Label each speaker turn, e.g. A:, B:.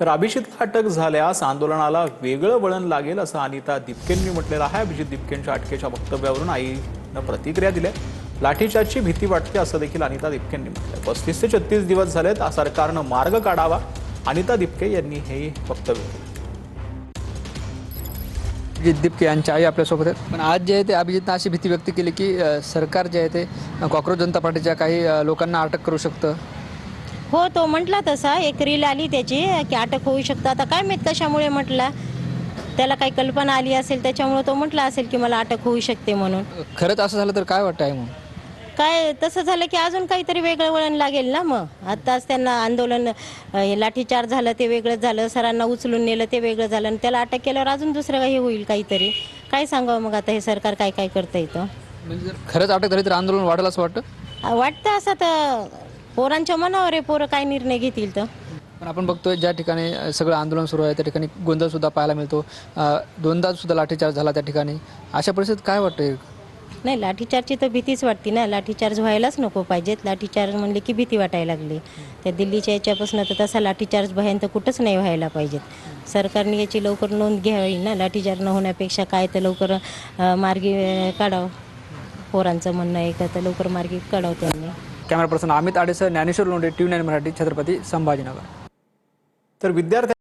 A: तर अभिजितला अटक झाल्यास आंदोलनाला वेगळं वळण लागेल असं अनिता दिपकेंनी म्हटलेलं आहे। अभिजित दिपकेंच्या अटकेच्या वक्तव्यावरून आईनं प्रतिक्रिया दिली। लाठीचार्जची भीती वाटते असं देखील अनिता दिपकेंनी म्हटलंय। 35 ते 36 दिवस झालेत, सरकारनं मार्ग काढावा, अनिता दिपके यांनी हे वक्तव्य केलं।
B: अभिजित दिपके यांची आई आपल्यासोबत आहेत, पण आज जे आहे ते अभिजितनं अशी भीती व्यक्त केली की सरकार जे आहे ते कॉक्रोच जनता पार्टीच्या काही लोकांना अटक करू शकतं।
C: हो, तो म्हटला तसा, एक रील आली त्याची की अटक होऊ शकतं। आता काय माहीत कशामुळे म्हटला, त्याला काही कल्पना आली असेल त्याच्यामुळे तो म्हटला असेल की मला अटक होऊ शकते म्हणून।
B: खरंच असं झालं तर काय वाटतं आहे म्हणून?
C: काय तसं झालं की अजून काहीतरी वेगळं वळण लागेल ना। मग आत्ताच त्यांना आंदोलन लाठीचार्ज झालं ते वेगळंच झालं, सरांना उचलून नेलं ते वेगळं झालं, आणि त्याला अटक केल्यावर अजून दुसरं काही होईल काहीतरी। काय सांगावं मग आता हे सरकार काय काय करतं इथं।
B: म्हणजे जर खरंच अटक झाली तर आंदोलन वाढेल असं वाटतं?
C: वाटतं असं तर पोरांच्या मनावर आहे, पोरं काय निर्णय घेतील तर।
B: पण आपण बघतोय ज्या ठिकाणी सगळं आंदोलन सुरू आहे त्या ठिकाणी गोंधळसुद्धा पाहायला मिळतो। दोनदा सुद्धा लाठीचार्ज झाला त्या ठिकाणी। अशा परिस्थितीत काय वाटतं?
C: नाही, लाठीचार्जची तर भीतीच वाटते ना। लाठीचार्ज व्हायलाच नको पाहिजेत। लाठीचार्ज म्हणले की भीती वाटायला लागली। त्या दिल्लीच्या याच्यापासून तर तसा लाठीचार्ज भयान तर कुठंच नाही व्हायला पाहिजेत। सरकारने याची लवकर नोंद घ्यावी ना। लाठीचार्ज न होण्यापेक्षा काय तर लवकर मार्गी काढावं। पोरांचं म्हणणं आहे का तर लवकर मार्गी काढावं त्यांनी।
B: कॅमेरा पर्सन अमित आडेसह ज्ञानेश्वर लोंढे, TV9 मराठी, छत्रपती संभाजीनगर।
A: तर विद्यार्थी